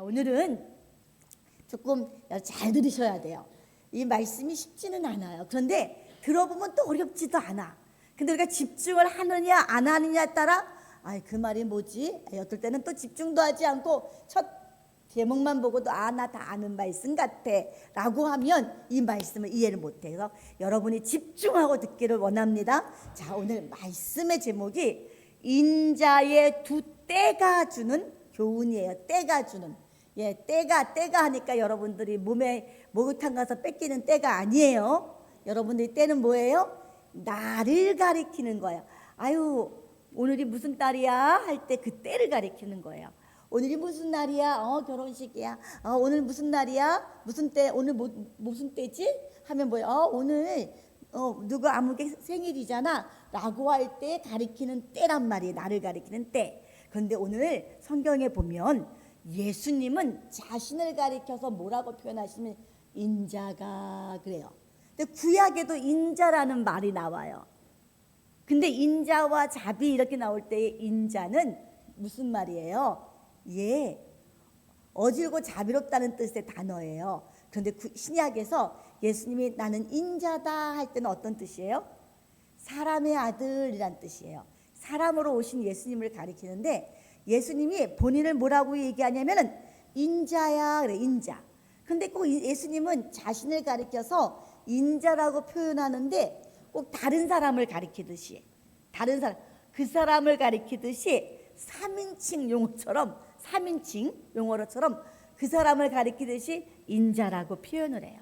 오늘은 조금 잘 들으셔야 돼요. 이 말씀이 쉽지는 않아요. 그런데 들어보면 또 어렵지도 않아. 근데 우리가 집중을 하느냐 안 하느냐에 따라 그 말이 뭐지? 어떨 때는 또 집중도 하지 않고 첫 제목만 보고도 나 다 아는 말씀 같아 라고 하면 이 말씀을 이해를 못해서 여러분이 집중하고 듣기를 원합니다. 자, 오늘 말씀의 제목이 인자의 두 때가 주는 교훈이에요. 때가 주는. 때가 하니까 여러분들이 몸에 목욕탕 가서 뺏기는 때가 아니에요. 여러분들이 때는 뭐예요? 나를 가리키는 거예요. 오늘이 무슨 날이야? 할 때 그 때를 가리키는 거예요. 오늘이 무슨 날이야? 결혼식이야. 오늘 무슨 날이야? 무슨 때? 오늘 무슨 때지? 하면 뭐예요? 오늘 누구 아무개 생일이잖아 라고 할 때 가리키는 때란 말이에요. 나를 가리키는 때. 그런데 오늘 성경에 보면 예수님은 자신을 가리켜서 뭐라고 표현하시면 인자가 그래요. 근데 구약에도 인자라는 말이 나와요. 근데 인자와 자비 이렇게 나올 때의 인자는 무슨 말이에요? 어질고 자비롭다는 뜻의 단어예요. 그런데 신약에서 예수님이 나는 인자다 할 때는 어떤 뜻이에요? 사람의 아들이란 뜻이에요. 사람으로 오신 예수님을 가리키는데 예수님이 본인을 뭐라고 얘기하냐면은 인자야 그래, 인자. 근데 꼭 예수님은 자신을 가리켜서 인자라고 표현하는데 꼭 다른 사람을 가리키듯이 그 사람을 가리키듯이 3인칭 용어로처럼 그 사람을 가리키듯이 인자라고 표현을 해요.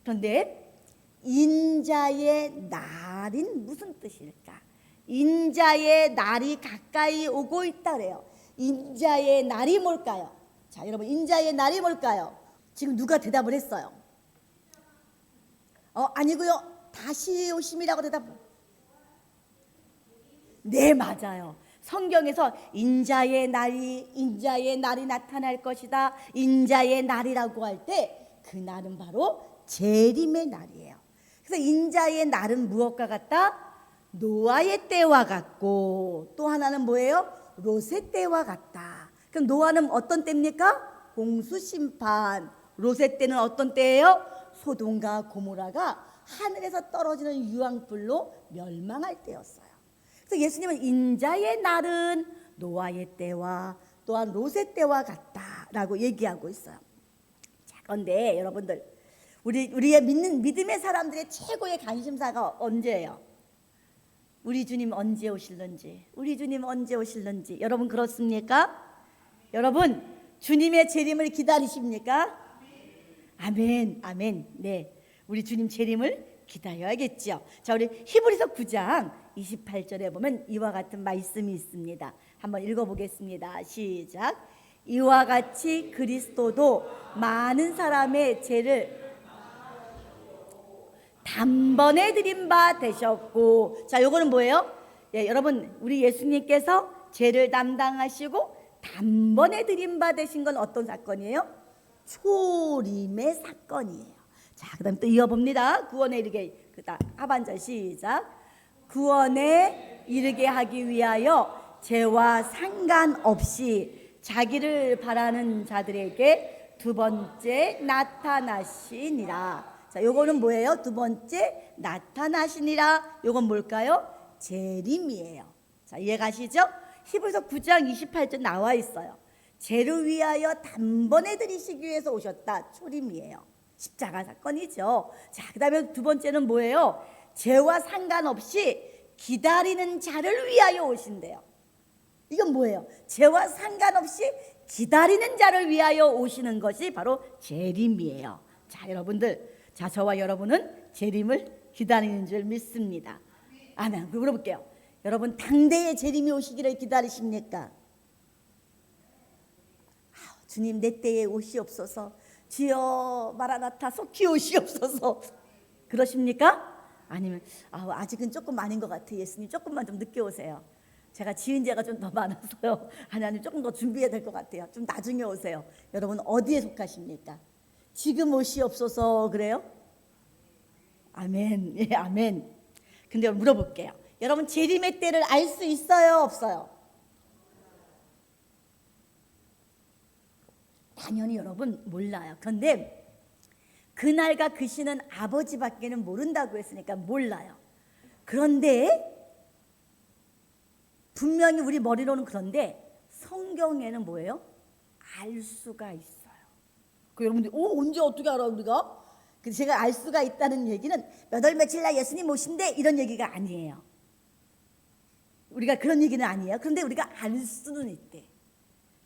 그런데 인자의 날인 무슨 뜻일까? 인자의 날이 가까이 오고 있다 그래요. 인자의 날이 뭘까요? 자, 여러분, 인자의 날이 뭘까요? 지금 누가 대답을 했어요? 아니고요. 다시 오심이라고 네, 맞아요. 성경에서 인자의 날이 나타날 것이다. 인자의 날이라고 할 때 그 날은 바로 재림의 날이에요. 그래서 인자의 날은 무엇과 같다? 노아의 때와 같고 또 하나는 뭐예요? 롯의 때와 같다. 그럼 노아는 어떤 때입니까? 공수심판. 롯의 때는 어떤 때예요? 소돔과 고모라가 하늘에서 떨어지는 유황불로 멸망할 때였어요. 그래서 예수님은 인자의 날은 노아의 때와 또한 롯의 때와 같다라고 얘기하고 있어요. 자, 그런데 여러분들 우리의 믿음의 사람들의 최고의 관심사가 언제예요? 우리 주님 언제 오실런지, 여러분 그렇습니까? 여러분 주님의 재림을 기다리십니까? 아멘, 아멘. 네, 우리 주님 재림을 기다려야겠죠. 자, 우리 히브리서 9장 28절에 보면 이와 같은 말씀이 있습니다. 한번 읽어보겠습니다. 시작. 이와 같이 그리스도도 많은 사람의 죄를 단번에 드린 바 되셨고, 자, 요거는 뭐예요? 여러분, 우리 예수님께서 죄를 담당하시고 단번에 드린 바 되신 건 어떤 사건이에요? 초림의 사건이에요. 자, 그 다음 또 이어봅니다. 구원에 이르게, 하반절 시작. 구원에 이르게 하기 위하여 죄와 상관없이 자기를 바라는 자들에게 두 번째 나타나시니라. 자, 요거는 뭐예요? 두 번째 나타나시니라. 요건 뭘까요? 재림이에요. 자, 이해가시죠? 히브리서 9장 28절 나와 있어요. 죄를 위하여 단번에 들이시기 위해서 오셨다. 초림이에요. 십자가 사건이죠. 자, 그 다음에 두 번째는 뭐예요? 죄와 상관없이 기다리는 자를 위하여 오신대요. 이건 뭐예요? 죄와 상관없이 기다리는 자를 위하여 오시는 것이 바로 재림이에요. 자, 여러분들, 자, 저와 여러분은 재림을 기다리는 줄 믿습니다. 아멘. 물어볼게요. 여러분, 당대의 재림이 오시기를 기다리십니까? 주님, 내 때에 오시옵소서. 주여 마라나타 속히 오시옵소서. 그러십니까? 아니면 아직은 조금 아닌 것 같아요. 예수님 조금만 좀 늦게 오세요. 제가 지은 죄가 좀 더 많아서요. 하나님 조금 더 준비해야 될 것 같아요. 좀 나중에 오세요. 여러분 어디에 속하십니까? 지금 오시옵소서 그래요? 아멘. 예, 아멘. 근데 물어볼게요. 여러분 재림의 때를 알 수 있어요? 없어요? 다 당연히 여러분 몰라요. 그런데 그날과 그 시는 아버지밖에는 모른다고 했으니까 몰라요. 그런데 분명히 우리 머리로는 그런데 성경에는 뭐예요? 알 수가 있어요. 그 여러분들이 언제 어떻게 알아 우리가? 제가 알 수가 있다는 얘기는 몇 월 며칠 날 예수님 오신대 이런 얘기가 아니에요. 우리가 그런 얘기는 아니에요. 그런데 우리가 알 수는 있대.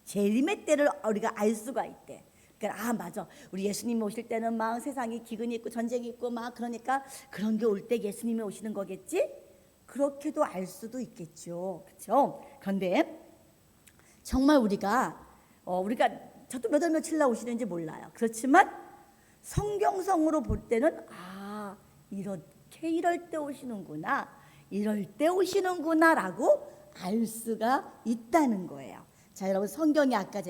재림의 때를 우리가 알 수가 있대. 그러니까 맞아. 우리 예수님 오실 때는 막 세상이 기근이 있고 전쟁이 있고 막 그러니까 그런 게 올 때 예수님이 오시는 거겠지? 그렇게도 알 수도 있겠죠. 그렇죠? 그런데 정말 우리가 저도 몇 월 며칠 날 오시는지 몰라요. 그렇지만 성경성으로 볼 때는 이렇게 이럴 때 오시는구나, 이럴 때 오시는구나라고 알 수가 있다는 거예요. 자, 여러분 성경이 아까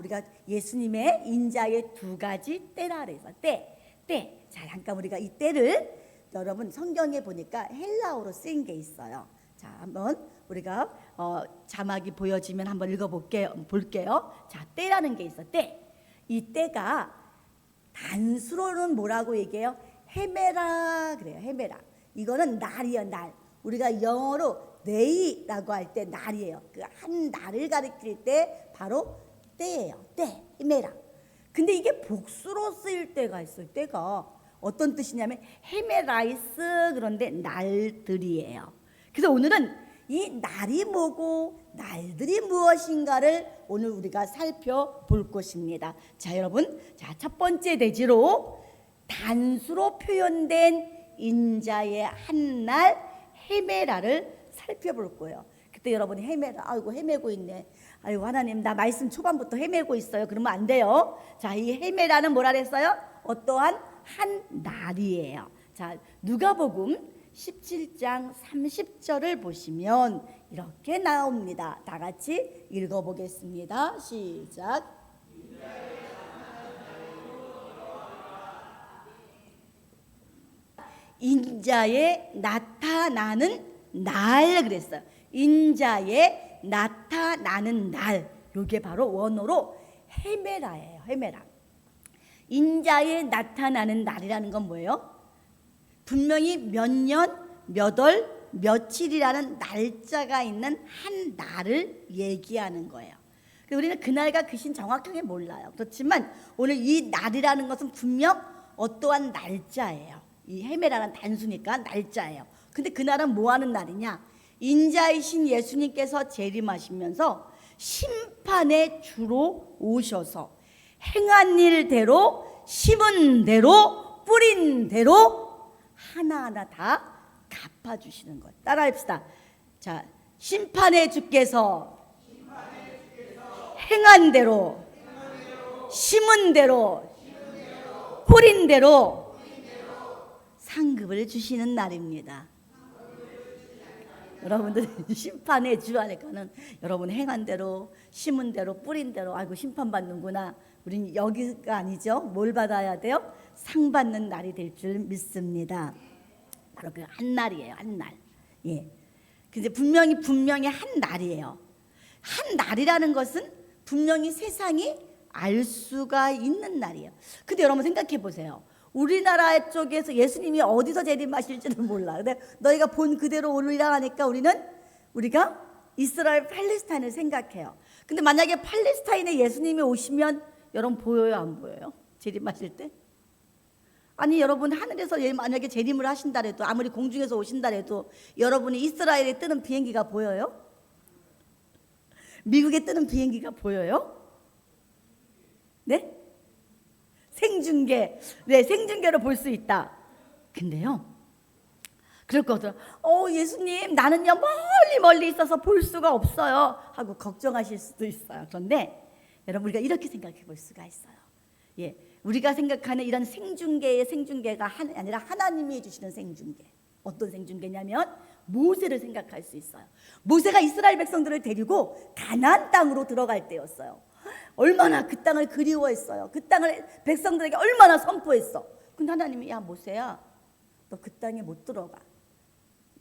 우리가 예수님의 인자의 두 가지 때라 그래서 때. 자, 잠깐 우리가 이 때를 여러분 성경에 보니까 헬라어로 쓰인 게 있어요. 자, 한번 우리가 자막이 보여지면 한번 볼게요. 자, 때라는 게 있어. 때. 이 때가 단수로는 뭐라고 얘기해요? 헤메라 그래요. 헤메라. 이거는 날이에요. 날. 우리가 영어로 데이라고 할 때 날이에요. 그 한 날을 가리킬 때 바로 때예요. 때. 헤메라. 근데 이게 복수로 쓰일 때가 있어요. 때가 어떤 뜻이냐면 헤메라이스 그런데 날들이에요. 그래서 오늘은 이 날이 뭐고 날들이 무엇인가를 오늘 우리가 살펴볼 것입니다. 자, 여러분, 첫 번째 대지로 단수로 표현된 인자의 한 날 헤메라를 살펴볼 거예요. 그때 여러분이 헤메라, 헤매고 있네. 하나님 나 말씀 초반부터 헤매고 있어요. 그러면 안 돼요. 자, 이 헤메라는 뭐라 그랬어요? 어떠한 한 날이에요. 자, 누가복음 17장 30절을 보시면 이렇게 나옵니다. 다 같이 읽어보겠습니다. 시작. 인자의 나타나는 날 그랬어요. 인자의 나타나는 날. 이게 바로 원어로 헤메라예요. 헤메라. 인자의 나타나는 날이라는 건 뭐예요? 분명히 몇 년, 몇 월, 며칠이라는 날짜가 있는 한 날을 얘기하는 거예요. 우리는 그날과 그 신 정확하게 몰라요. 그렇지만 오늘 이 날이라는 것은 분명 어떠한 날짜예요. 이 헤메라는 단수니까 날짜예요. 근데 그날은 뭐 하는 날이냐? 인자이신 예수님께서 재림하시면서 심판의 주로 오셔서 행한 일대로 심은 대로 뿌린 대로 하나하나 다 갚아주시는 것. 따라합시다. 자, 심판의 주께서 행한 대로 심은 대로 뿌린 대로 상급을 주시는 날입니다. 여러분들 심판의 주 하니까는 여러분 행한 대로 심은 대로 뿌린 대로 심판받는구나. 우린 여기가 아니죠. 뭘 받아야 돼요? 상 받는 날이 될 줄 믿습니다. 바로 그 한 날이에요. 한 날. 예. 근데 분명히 한 날이에요. 한 날이라는 것은 분명히 세상이 알 수가 있는 날이에요. 근데 여러분 생각해 보세요. 우리나라 쪽에서 예수님이 어디서 재림하실지는 몰라. 근데 너희가 본 그대로 오르리라 하니까 우리가 이스라엘 팔레스타인을 생각해요. 근데 만약에 팔레스타인에 예수님이 오시면 여러분 보여요, 안 보여요? 재림하실 때? 아니 여러분 하늘에서 만약에 재림을 하신다 해도 아무리 공중에서 오신다 해도 여러분이 이스라엘에 뜨는 비행기가 보여요? 미국에 뜨는 비행기가 보여요? 네? 생중계. 네, 생중계로 볼 수 있다. 근데요. 그럴 것 같아요. 예수님 나는요 멀리 있어서 볼 수가 없어요 하고 걱정하실 수도 있어요. 그런데 여러분 우리가 이렇게 생각해 볼 수가 있어요. 예, 우리가 생각하는 이런 생중계가 아니라 하나님이 해주시는 생중계. 어떤 생중계냐면 모세를 생각할 수 있어요. 모세가 이스라엘 백성들을 데리고 가나안 땅으로 들어갈 때였어요. 얼마나 그 땅을 그리워했어요. 그 땅을 백성들에게 얼마나 선포했어. 근데 하나님이 야 모세야 너 그 땅에 못 들어가.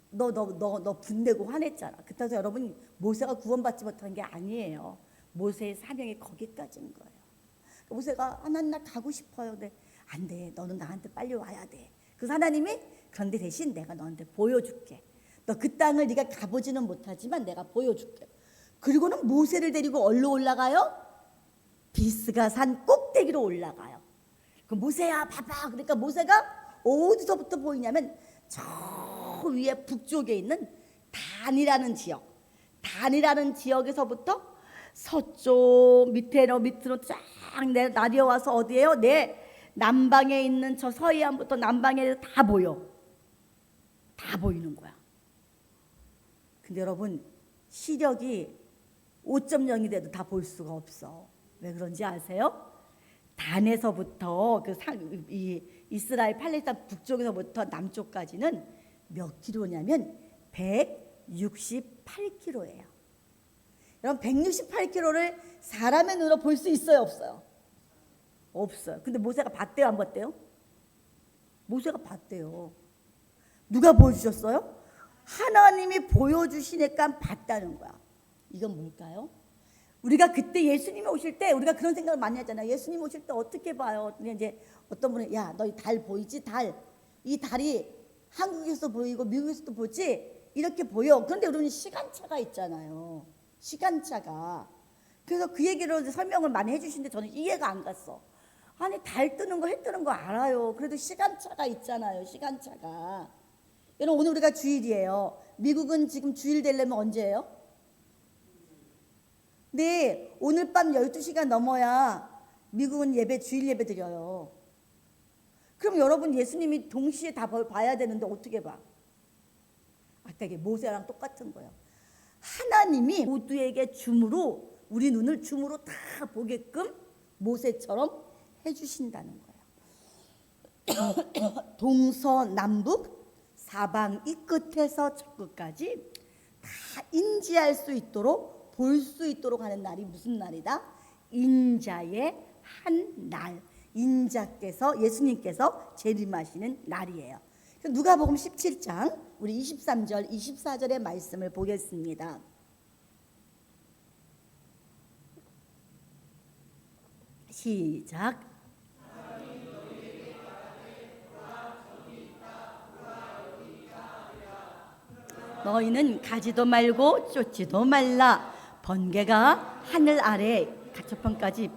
너 분내고 화냈잖아. 그때서 여러분 모세가 구원받지 못한 게 아니에요. 모세의 사명이 거기까지인 거예요. 모세가 하나님 나 가고 싶어요. 근데 안 돼. 너는 나한테 빨리 와야 돼. 그래서 하나님이 그런데 대신 내가 너한테 보여줄게. 너 그 땅을 네가 가보지는 못하지만 내가 보여줄게. 그리고는 모세를 데리고 어디로 올라가요? 비스가 산 꼭대기로 올라가요. 그 모세야 봐봐. 그러니까 모세가 어디서부터 보이냐면 저 위에 북쪽에 있는 단이라는 지역, 단이라는 지역에서부터 서쪽 밑으로 쫙 내려와서 어디에요? 내 남방에 있는 저 서해안부터 남방에 다 보여. 다 보이는 거야. 근데 여러분 시력이 5.0이 돼도 다 볼 수가 없어. 왜 그런지 아세요? 단에서부터 이스라엘 팔레스타인 북쪽에서부터 남쪽까지는 몇 킬로냐면 168km예요. 여러분 168km를 사람의 눈으로 볼 수 있어요, 없어요? 없어요. 근데 모세가 봤대요, 안 봤대요? 모세가 봤대요. 누가 보여주셨어요? 하나님이 보여주시니까 봤다는 거야. 이건 뭘까요? 우리가 그때 예수님이 오실 때 우리가 그런 생각을 많이 하잖아요. 예수님 오실 때 어떻게 봐요? 이제 어떤 분은 야, 너 이 달 보이지? 달. 이 달이 한국에서 보이고 미국에서도 보지? 이렇게 보여. 그런데 여러분 시간차가 있잖아요. 시간차가. 그래서 그 얘기를 설명을 많이 해주시는데 저는 이해가 안 갔어. 아니 달 뜨는 거 해 뜨는 거 알아요. 그래도 시간차가 있잖아요. 시간차가. 여러분 오늘 우리가 주일이에요. 미국은 지금 주일 되려면 언제예요? 네, 오늘 밤 12시가 넘어야 미국은 주일 예배 드려요. 그럼 여러분 예수님이 동시에 다 봐야 되는데 어떻게 봐? 아까 이게 모세랑 똑같은 거예요. 하나님이 모두에게 줌으로 우리 눈을 줌으로 다 보게끔 모세처럼 해주신다는 거예요. 동서남북 사방 이 끝에서 저 끝까지 다 인지할 수 있도록 볼 수 있도록 하는 날이 무슨 날이다? 인자의 한 날. 인자께서 예수님께서 재림하시는 날이에요. 누가복음 17장 우리 23절 24절의 말씀을 보겠습니다. 시작. 너희는 가지도 말고 쫓지도 말라. 번개가 하늘 아래 저편까지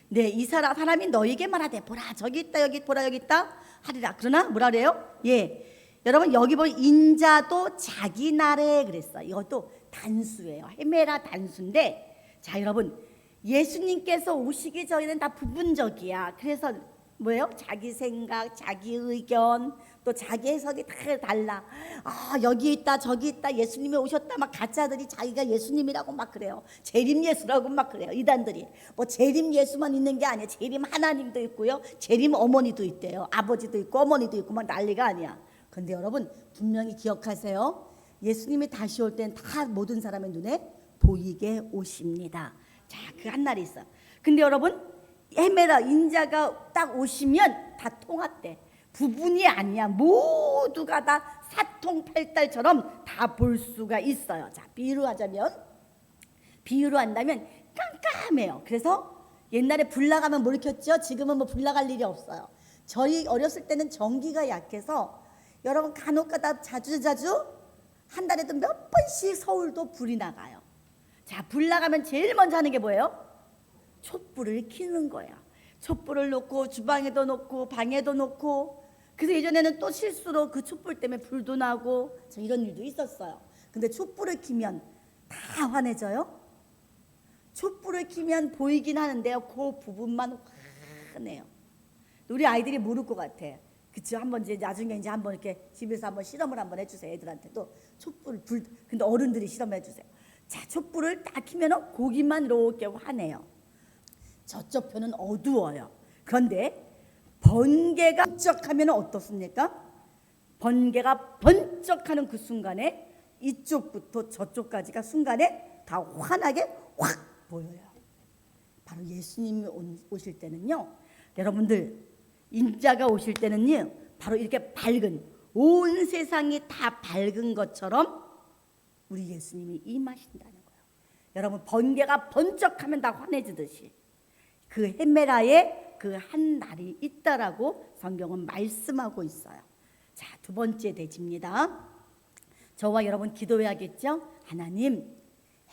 네, 이 사람이 너희에게 말하되 보라 저기 있다 여기 보라 여기 있다 하리라. 그러나 뭐라 그래요? 예, 여러분 여기 보면 인자도 자기 나라에 그랬어. 이것도 단수예요. 헤메라 단수인데 자 여러분 예수님께서 오시기 전에는 다 부분적이야. 그래서 뭐예요? 자기 생각, 자기 의견, 또 자기 해석이 다 달라. 아 여기 있다 저기 있다 예수님이 오셨다 막 가짜들이 자기가 예수님이라고 막 그래요. 재림 예수라고 막 그래요. 이단들이 뭐 재림 예수만 있는 게 아니야. 재림 하나님도 있고요. 재림 어머니도 있대요. 아버지도 있고 어머니도 있고 막 난리가 아니야. 근데 여러분 분명히 기억하세요. 예수님이 다시 올 때는 다 모든 사람의 눈에 보이게 오십니다. 자, 그 한 날이 있어. 근데 여러분 헤메라 인자가 딱 오시면 다 통합돼. 부분이 아니야. 모두가 다 사통팔달처럼 다 볼 수가 있어요. 자, 비유로 한다면 깜깜해요. 그래서 옛날에 불 나가면 뭘 켰죠? 지금은 뭐 불 나갈 일이 없어요. 저희 어렸을 때는 전기가 약해서 여러분 간혹가다 자주 한 달에도 몇 번씩 서울도 불이 나가요. 자, 불 나가면 제일 먼저 하는 게 뭐예요? 촛불을 켜는 거야. 촛불을 놓고 주방에도 놓고 방에도 놓고. 그래서 예전에는 또 실수로 그 촛불 때문에 불도 나고 이런 일도 있었어요. 근데 촛불을 켜면 다 환해져요. 촛불을 켜면 보이긴 하는데요. 그 부분만 환해요. 우리 아이들이 모를 것 같아. 그쵸? 한번 이제 나중에 이제 한번 이렇게 집에서 한번 실험을 한번 해주세요. 애들한테도 근데 어른들이 실험해 주세요. 자, 촛불을 딱 켜면 고기만 이렇게 환해요. 저쪽 편은 어두워요. 그런데 번개가 번쩍하면 어떻습니까? 번개가 번쩍하는 그 순간에 이쪽부터 저쪽까지가 순간에 다 환하게 확 보여요. 바로 예수님이 오실 때는요. 여러분들 인자가 오실 때는요. 바로 이렇게 밝은 온 세상이 다 밝은 것처럼 우리 예수님이 임하신다는 거예요. 여러분, 번개가 번쩍하면 다 환해지듯이 그 헤메라에 그 한 날이 있다라고 성경은 말씀하고 있어요. 자, 두 번째 대지입니다. 저와 여러분 기도해야겠죠? 하나님,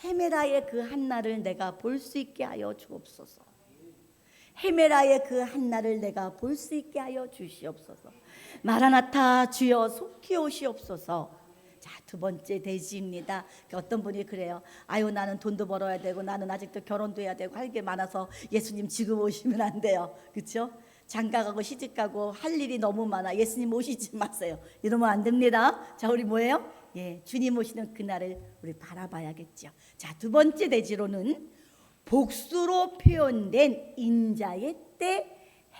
헤메라의 그 한 날을 내가 볼 수 있게 하여 주옵소서. 헤메라의 그 한 날을 내가 볼 수 있게 하여 주시옵소서. 마라나타, 주여 속히 오시옵소서. 자, 두 번째 대지입니다. 어떤 분이 그래요. 아유, 나는 돈도 벌어야 되고 나는 아직도 결혼도 해야 되고 할 게 많아서 예수님 지금 오시면 안 돼요. 그렇죠? 장가가고 시집가고 할 일이 너무 많아. 예수님 오시지 마세요. 이러면 안 됩니다. 자, 우리 뭐예요? 예, 주님 오시는 그날을 우리 바라봐야겠죠. 자, 두 번째 대지로는 복수로 표현된 인자의 때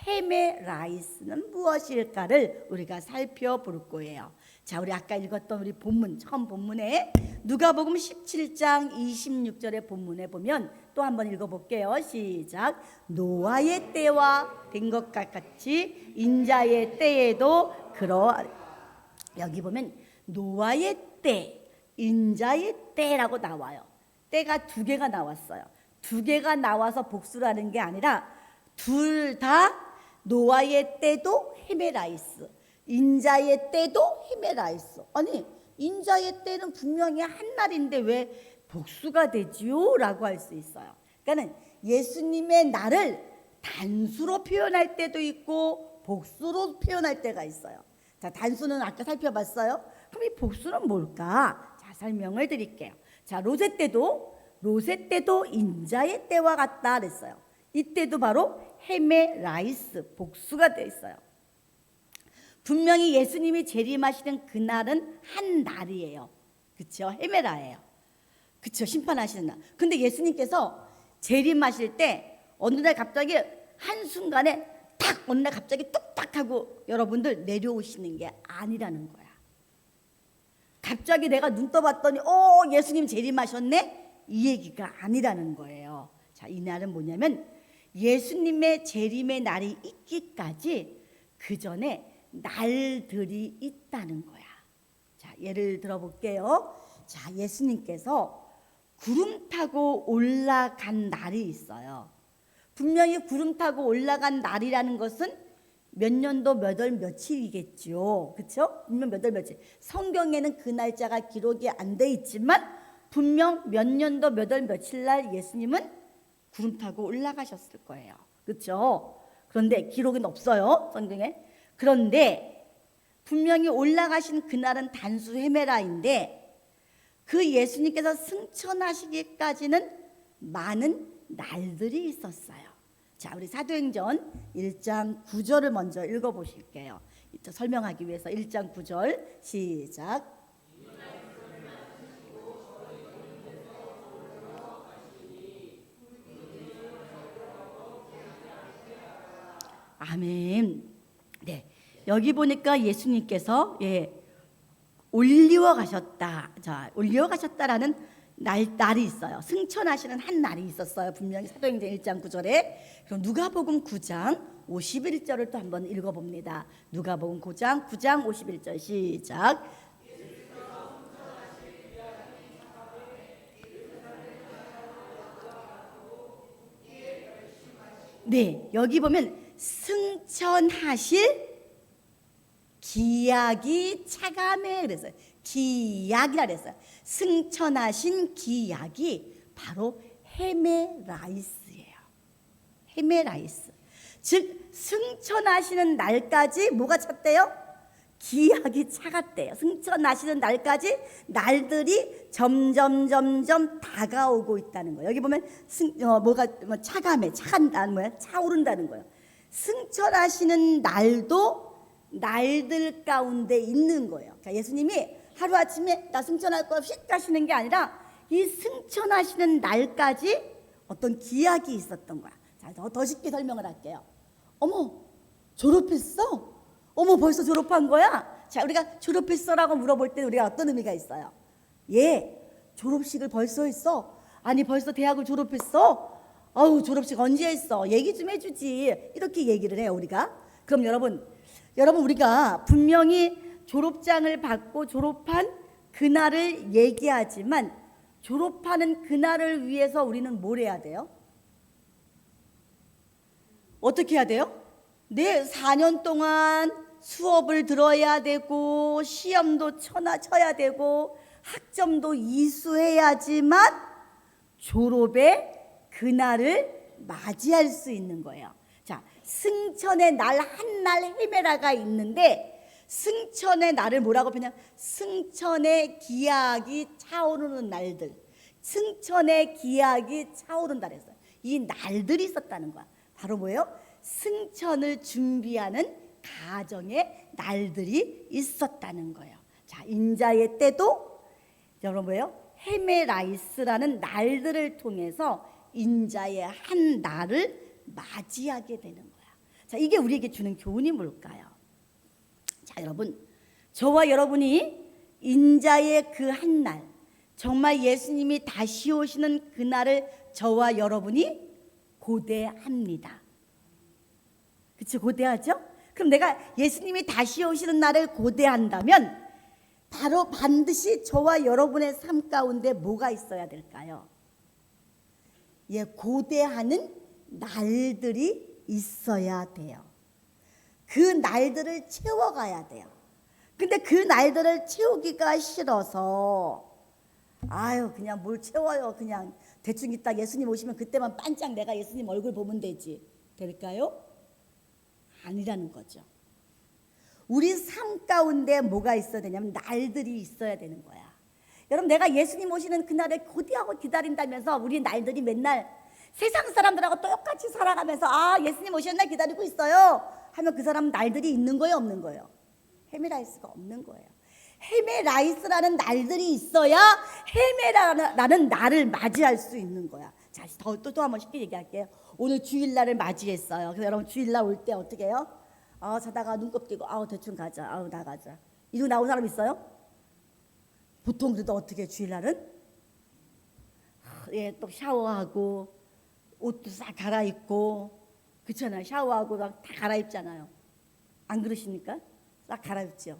헤메라이스는 무엇일까를 우리가 살펴볼 거예요. 자, 우리 아까 읽었던 우리 본문, 처음 본문에 누가복음 17장 26절의 본문에 보면 또 한번 읽어볼게요. 시작. 노아의 때와 된 것과 같이 인자의 때에도 여기 보면 노아의 때, 인자의 때라고 나와요. 때가 두 개가 나왔어요. 두 개가 나와서 복수라는 게 아니라 둘 다 노아의 때도 헤메라이스, 인자의 때도 헤메라이스. 아니, 인자의 때는 분명히 한 날인데 왜 복수가 되지요? 라고 할 수 있어요. 그러니까 예수님의 날을 단수로 표현할 때도 있고 복수로 표현할 때가 있어요. 자, 단수는 아까 살펴봤어요. 그럼 이 복수는 뭘까? 자, 설명을 드릴게요. 자, 로세 때도 인자의 때와 같다 그랬어요. 이때도 바로 헤메라이스, 복수가 되어 있어요. 분명히 예수님이 재림하시는 그날은 한 날이에요. 그렇죠? 헤메라예요. 그렇죠? 심판하시는 날. 근데 예수님께서 재림하실 때 어느 날 갑자기 한순간에 탁, 어느 날 갑자기 뚝딱 하고 여러분들 내려오시는 게 아니라는 거야. 갑자기 내가 눈 떠봤더니 예수님 재림하셨네? 이 얘기가 아니라는 거예요. 자, 이 날은 뭐냐면 예수님의 재림의 날이 있기까지 그 전에 날들이 있다는 거야. 자, 예를 들어볼게요. 자, 예수님께서 구름 타고 올라간 날이 있어요. 분명히 구름 타고 올라간 날이라는 것은 몇 년도 몇 월 며칠이겠죠. 그렇죠? 분명 몇 월 며칠. 성경에는 그 날짜가 기록이 안 돼 있지만 분명 몇 년도 몇 월 며칠 날 예수님은 구름 타고 올라가셨을 거예요. 그렇죠? 그런데 기록은 없어요, 성경에. 그런데 분명히 올라가신 그날은 단수 헤메라인데 그 예수님께서 승천하시기까지는 많은 날들이 있었어요. 자, 우리 사도행전 1장 9절을 먼저 읽어보실게요. 설명하기 위해서 1장 9절 시작. 아멘. 네, 여기 보니까 예수님께서 올리워 가셨다. 자, 올리워 가셨다라는 날이 있어요. 승천하시는 한 날이 있었어요. 분명히 사도행전 1장 9절에. 그럼 누가복음 9장 51절을 또 한번 읽어봅니다. 누가복음 9장 51절 시작. 네, 여기 보면 승천하실 기약이 차감해 그랬어요. 기약이라 그랬어요. 승천하신 기약이 바로 헤메라이스예요. 헤메라이스. 즉 승천하시는 날까지 뭐가 찼대요? 기약이 차갔대요. 승천하시는 날까지 날들이 점점 다가오고 있다는 거예요. 여기 보면 차간다는 뭐야? 차오른다는 거예요. 승천하시는 날도 날들 가운데 있는 거예요. 그러니까 예수님이 하루아침에 나 승천할 거야 휙 가시는 게 아니라 이 승천하시는 날까지 어떤 기약이 있었던 거야. 자, 더 쉽게 설명을 할게요. 어머, 졸업했어? 어머, 벌써 졸업한 거야? 자, 우리가 졸업했어라고 물어볼 때 우리가 어떤 의미가 있어요? 예, 졸업식을 벌써 했어? 아니, 벌써 대학을 졸업했어? 아우, 졸업식 언제 했어? 얘기 좀 해주지. 이렇게 얘기를 해요, 우리가. 그럼 여러분 우리가 분명히 졸업장을 받고 졸업한 그날을 얘기하지만 졸업하는 그날을 위해서 우리는 뭘 해야 돼요? 어떻게 해야 돼요? 네, 4년 동안 수업을 들어야 되고 시험도 쳐야 되고 학점도 이수해야지만 졸업의 그날을 맞이할 수 있는 거예요. 자, 승천의 날 한날 헤매라가 있는데 승천의 날을 뭐라고 표현하냐? 승천의 기약이 차오르는 날들, 승천의 기약이 차오른다 그랬어요. 이 날들이 있었다는 거야. 바로 뭐예요? 승천을 준비하는 가정의 날들이 있었다는 거예요. 자, 인자의 때도 여러분 뭐예요? 헤메라이스라는 날들을 통해서 인자의 한 날을 맞이하게 되는 거야. 자, 이게 우리에게 주는 교훈이 뭘까요? 자, 여러분, 저와 여러분이 인자의 그 한 날, 정말 예수님이 다시 오시는 그날을 저와 여러분이 고대합니다. 그치, 고대하죠? 그럼 내가 예수님이 다시 오시는 날을 고대한다면 바로 반드시 저와 여러분의 삶 가운데 뭐가 있어야 될까요? 예, 고대하는 날들이 있어야 돼요. 그 날들을 채워가야 돼요. 근데 그 날들을 채우기가 싫어서 그냥 뭘 채워요. 그냥 대충 있다 예수님 오시면 그때만 반짝 내가 예수님 얼굴 보면 되지. 될까요? 아니라는 거죠. 우리 삶 가운데 뭐가 있어야 되냐면 날들이 있어야 되는 거야. 여러분, 내가 예수님 오시는 그날을 고대하고 기다린다면서 우리 날들이 맨날 세상 사람들하고 똑같이 살아가면서 예수님 오시는 날 기다리고 있어요 하면 그 사람은 날들이 있는 거예요, 없는 거예요? 헤메라이스가 없는 거예요. 헤메라이스라는 날들이 있어야 헤메라는 날을 맞이할 수 있는 거야. 자, 또 한번 쉽게 얘기할게요. 오늘 주일날을 맞이했어요. 그래서 여러분 주일날 올 때 어떻게 해요? 자다가 눈곱 띄고 대충 가자. 나가자. 이러고 나온 사람 있어요? 보통 그래도 어떻게 주일날은? 또 샤워하고 옷도 싹 갈아입고 그렇잖아요. 샤워하고 막 다 갈아입잖아요. 안 그러십니까? 싹 갈아입죠.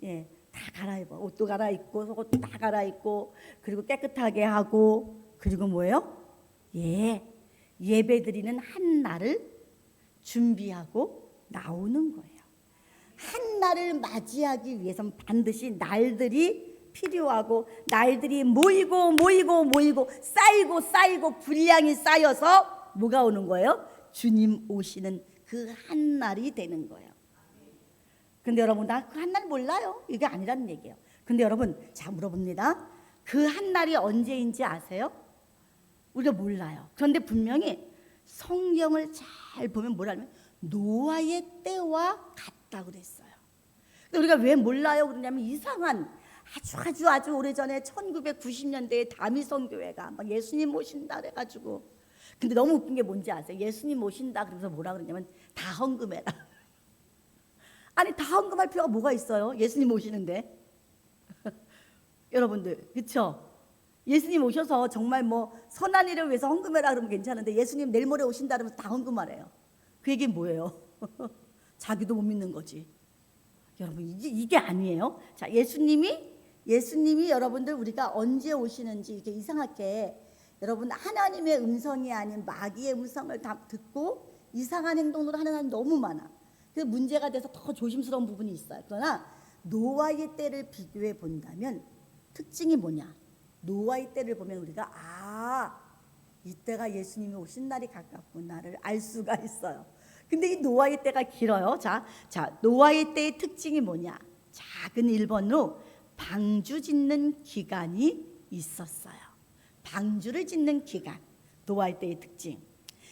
예, 다 갈아입어. 옷도 갈아입고 속옷도 다 갈아입고 그리고 깨끗하게 하고 그리고 뭐예요? 예배드리는 한 날을 준비하고 나오는 거예요. 한 날을 맞이하기 위해서는 반드시 날들이 필요하고 날들이 모이고 쌓이고 분량이 쌓여서 뭐가 오는 거예요? 주님 오시는 그 한 날이 되는 거예요. 근데 여러분, 나 그 한 날 몰라요. 이게 아니라는 얘기예요. 근데 여러분, 자, 물어봅니다. 그 한 날이 언제인지 아세요? 우리가 몰라요. 그런데 분명히 성경을 잘 보면 뭐라면 노아의 때와 같다고 그랬어요. 근데 우리가 왜 몰라요? 그러냐면 이상한 아주 오래전에 1990년대에 다미성 교회가 막 예수님 오신다 그래가지고, 근데 너무 웃긴 게 뭔지 아세요? 예수님 오신다 그러면서 뭐라 그러냐면 다 헌금해라. 아니, 다 헌금할 필요가 뭐가 있어요? 예수님 오시는데. 여러분들, 그렇죠? 예수님 오셔서 정말 뭐 선한 일을 위해서 헌금해라 그러면 괜찮은데 예수님 내일 모레 오신다 그러면 다 헌금하래요. 그 얘기는 뭐예요? 자기도 못 믿는 거지. 여러분, 이게 아니에요. 자, 예수님이 여러분들 우리가 언제 오시는지 이렇게 이상하게 여러분 하나님의 음성이 아닌 마귀의 음성을 다 듣고 이상한 행동으로 하는 사람이 너무 많아. 그 문제가 돼서 더 조심스러운 부분이 있어요. 그러나 노아의 때를 비교해 본다면 특징이 뭐냐? 노아의 때를 보면 우리가 이때가 예수님이 오신 날이 가깝구나를 알 수가 있어요. 근데 이 노아의 때가 길어요. 자, 노아의 때의 특징이 뭐냐? 작은 1번으로 방주 짓는 기간이 있었어요. 방주를 짓는 기간, 노아의 때의 특징.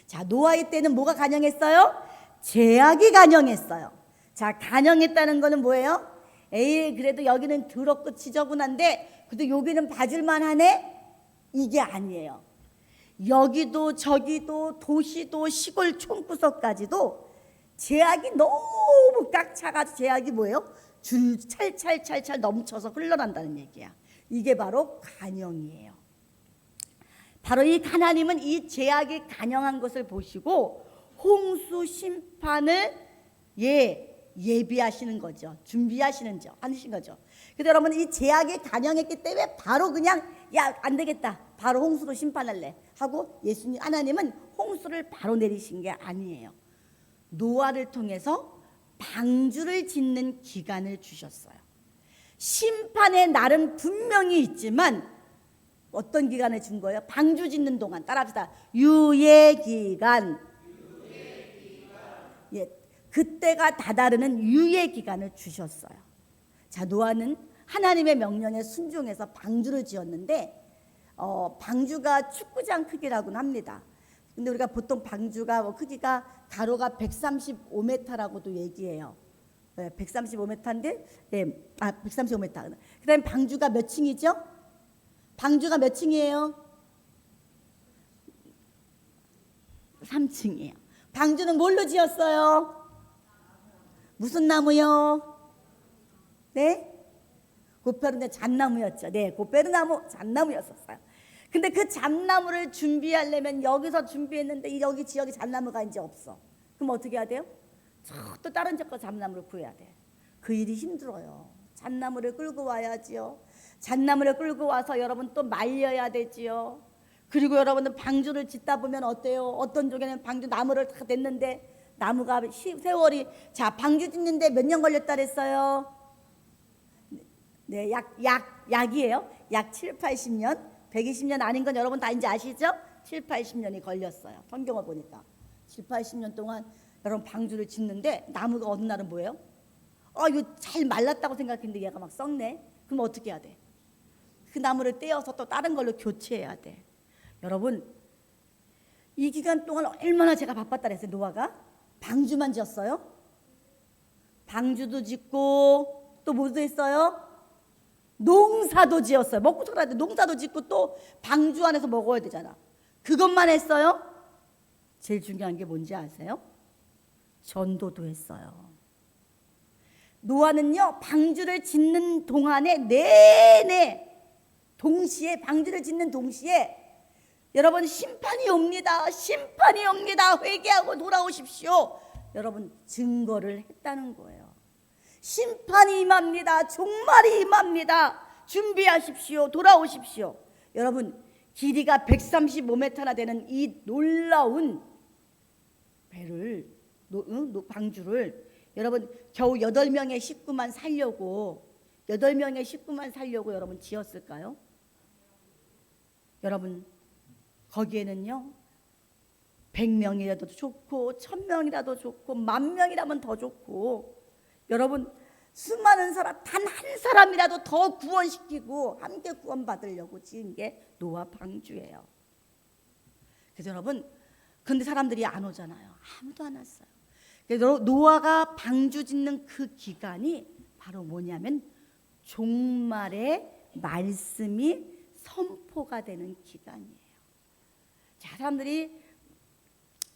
자, 노아의 때는 뭐가 간영했어요? 제약이 간영했어요. 자, 간영했다는 거는 뭐예요? 그래도 여기는 더럽고 지저분한데 그래도 여기는 봐줄만 하네? 이게 아니에요. 여기도 저기도 도시도 시골 촌구석까지도 제약이 너무 꽉 차가지고 제약이 뭐예요? 줄 찰찰 넘쳐서 흘러난다는 얘기야. 이게 바로 간영이에요. 바로 이 하나님은 이 제약이 간영한 것을 보시고 홍수 심판을 예비하시는 거죠. 준비하시는 하신 거죠. 그래서 여러분 이 제약에 간영했기 때문에 바로 그냥 야, 안 되겠다. 바로 홍수로 심판할래 하고 예수님 하나님은 홍수를 바로 내리신 게 아니에요. 노아를 통해서 방주를 짓는 기간을 주셨어요. 심판의 날은 분명히 있지만 어떤 기간을 준 거예요? 방주 짓는 동안. 따라합시다. 유예기간. 예, 그때가 다다르는 유예기간을 주셨어요. 자, 노아는 하나님의 명령에 순종해서 방주를 지었는데 방주가 축구장 크기라고는 합니다. 근데 우리가 보통 방주가 크기가 가로가 135m라고도 얘기해요. 네, 135m인데, 네, 135m. 그다음에 방주가 몇 층이죠? 방주가 몇 층이에요? 3층이에요. 방주는 뭘로 지었어요? 무슨 나무요? 네? 고페르네 잣나무였죠. 네, 고페르나무 잣나무였었어요. 근데 그 잣나무를 준비하려면 여기서 준비했는데 여기 지역에 잣나무가 이제 없어. 그럼 어떻게 해야 돼요? 또 다른 지역과 잣나무를 구해야 돼. 그 일이 힘들어요. 잣나무를 끌고 와야지요. 잣나무를 끌고 와서 여러분 또 말려야 되지요. 그리고 여러분은 방주를 짓다 보면 어때요? 어떤 쪽에는 방주 나무를 다 냈는데 나무가 세월이 자 방주 짓는데 몇 년 걸렸다 그랬어요? 네, 약이에요. 약 7, 80년. 120년 아닌 건 여러분 다 이제 아시죠? 7, 80년이 걸렸어요. 성경을 보니까 7, 80년 동안 여러분 방주를 짓는데 나무가 어느 날은 뭐예요? 이거 잘 말랐다고 생각했는데 얘가 막 썩네. 그럼 어떻게 해야 돼? 그 나무를 떼어서 또 다른 걸로 교체해야 돼. 여러분 이 기간 동안 얼마나 제가 바빴다 그랬어요. 노아가 방주만 지었어요. 방주도 짓고 또 뭐도 했어요? 농사도 지었어요. 먹고 살아야 돼. 농사도 짓고 또 방주 안에서 먹어야 되잖아. 그것만 했어요? 제일 중요한 게 뭔지 아세요? 전도도 했어요. 노아는요 방주를 짓는 동안에 내내 동시에 방주를 짓는 동시에 여러분 심판이 옵니다. 심판이 옵니다. 회개하고 돌아오십시오. 여러분 증거를 했다는 거예요. 심판이 임합니다. 종말이 임합니다. 준비하십시오. 돌아오십시오. 여러분 길이가 135m나 되는 이 놀라운 배를 방주를 여러분 겨우 8명의 식구만 살려고 여러분 지었을까요? 여러분 거기에는요 100명이라도 좋고 1000명이라도 좋고 10,000명이라면 더 좋고 여러분 수많은 사람 단 한 사람이라도 더 구원시키고 함께 구원받으려고 지은 게 노아 방주예요. 그래서 여러분 근데 사람들이 안 오잖아요. 아무도 안 왔어요. 그래서 노아가 방주 짓는 그 기간이 바로 뭐냐면 종말의 말씀이 선포가 되는 기간이에요. 자, 사람들이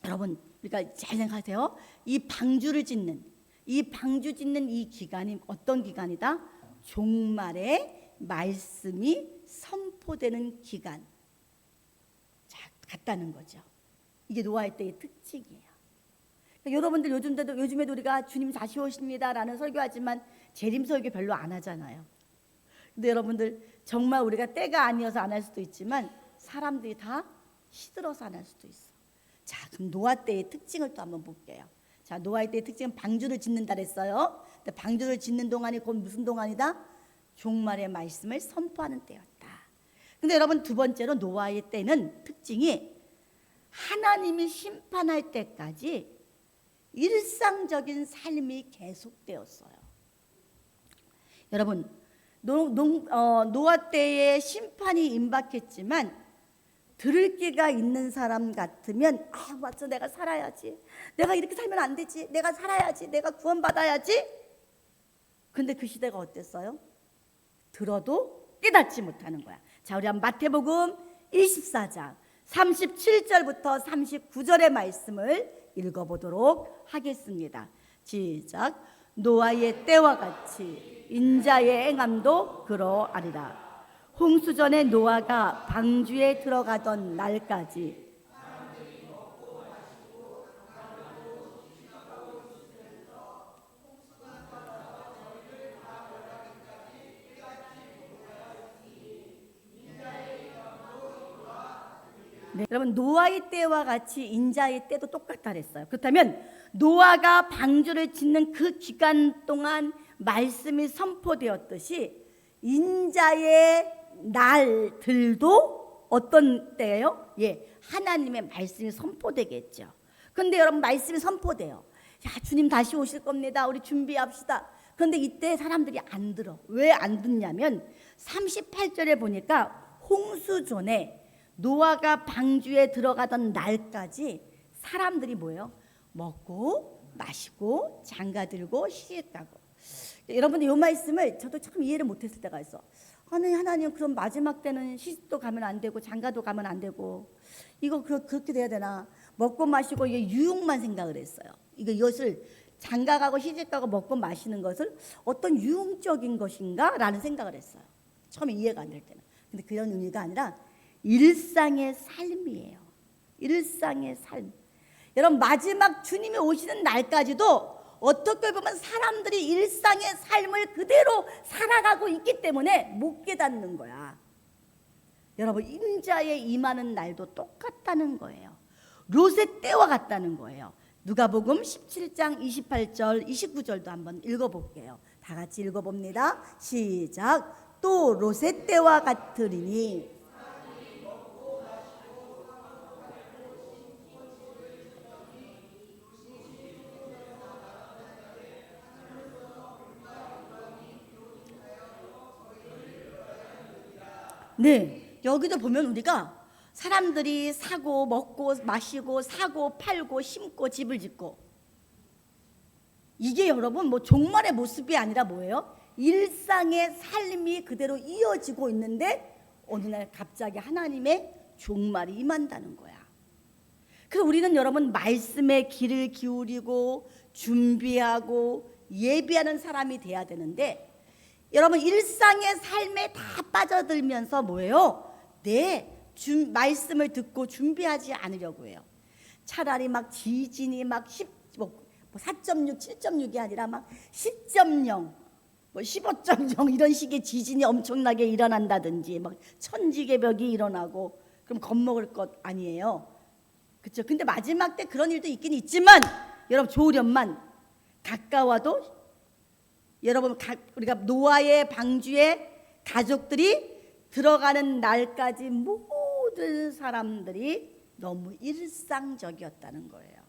여러분 그러니까 잘 생각하세요. 이 방주 짓는 이 기간이 어떤 기간이다? 종말의 말씀이 선포되는 기간. 자, 같다는 거죠. 이게 노아의 때의 특징이에요. 그러니까 여러분들 요즘에도 우리가 주님 다시 오십니다라는 설교하지만 재림 설교 별로 안 하잖아요. 근데 여러분들 정말 우리가 때가 아니어서 안 할 수도 있지만 사람들이 다 시들어서 안 할 수도 있어. 자, 그럼 노아 때의 특징을 또 한번 볼게요. 자, 노아의 때의 특징은 방주를 짓는다 그랬어요. 근데 방주를 짓는 동안이 곧 무슨 동안이다? 종말의 말씀을 선포하는 때였다. 근데 여러분 두 번째로 노아의 때는 특징이 하나님이 심판할 때까지 일상적인 삶이 계속되었어요. 여러분 노아 때에 심판이 임박했지만 들을 기가 있는 사람 같으면 맞죠, 내가 살아야지, 내가 이렇게 살면 안 되지, 내가 살아야지, 내가 구원받아야지. 근데 그 시대가 어땠어요? 들어도 깨닫지 못하는 거야. 자, 우리 한번 마태복음 24장 37절부터 39절의 말씀을 읽어보도록 하겠습니다. 시작. 노아의 때와 같이 인자의 행함도 그러하리라. 홍수전에 노아가 방주에 들어가던 날까지 네. 여러분 노아의 때와 같이 인자의 때도 똑같다 그랬어요. 그렇다면 노아가 방주를 짓는 그 기간 동안 말씀이 선포되었듯이 인자의 날들도 어떤 때예요? 예, 하나님의 말씀이 선포되겠죠. 근데 여러분 말씀이 선포돼요. 야, 주님 다시 오실 겁니다. 우리 준비합시다. 그런데 이때 사람들이 안 들어. 왜 안 듣냐면 38절에 보니까 홍수 전에 노아가 방주에 들어가던 날까지 사람들이 뭐예요? 먹고 마시고 장가들고 시집가고. 여러분들 이 말씀을 저도 참 이해를 못했을 때가 있어. 아니 하나님 그럼 마지막 때는 시집도 가면 안 되고 장가도 가면 안 되고 이거 그렇게 돼야 되나? 먹고 마시고 이게 유흥만 생각을 했어요. 이것을 장가가고 시집가고 먹고 마시는 것을 어떤 유흥적인 것인가? 라는 생각을 했어요. 처음에 이해가 안 될 때는. 근데 그런 의미가 아니라 일상의 삶이에요. 일상의 삶. 여러분 마지막 주님이 오시는 날까지도 어떻게 보면 사람들이 일상의 삶을 그대로 살아가고 있기 때문에 못 깨닫는 거야. 여러분 인자에 임하는 날도 똑같다는 거예요. 롯의 때와 같다는 거예요. 누가복음 17장 28절 29절도 한번 읽어볼게요. 다 같이 읽어봅니다. 시작. 또 롯의 때와 같으리니 네, 여기도 보면 우리가 사람들이 사고 먹고 마시고 사고 팔고 심고 집을 짓고 이게 여러분 뭐 종말의 모습이 아니라 뭐예요? 일상의 삶이 그대로 이어지고 있는데 어느 날 갑자기 하나님의 종말이 임한다는 거야. 그래서 우리는 여러분 말씀에 귀를 기울이고 준비하고 예비하는 사람이 돼야 되는데 여러분 일상의 삶에 다 빠져들면서 뭐예요? 말씀을 듣고 준비하지 않으려고 해요. 차라리 막 지진이 막 4.6, 7.6이 아니라 막 10.0, 뭐 15.0 이런 식의 지진이 엄청나게 일어난다든지 막 천지개벽이 일어나고 그럼 겁먹을 것 아니에요. 그렇죠? 근데 마지막 때 그런 일도 있긴 있지만 여러분 좋으련만 가까워도 여러분 우리가 노아의 방주에 가족들이 들어가는 날까지 모든 사람들이 너무 일상적이었다는 거예요.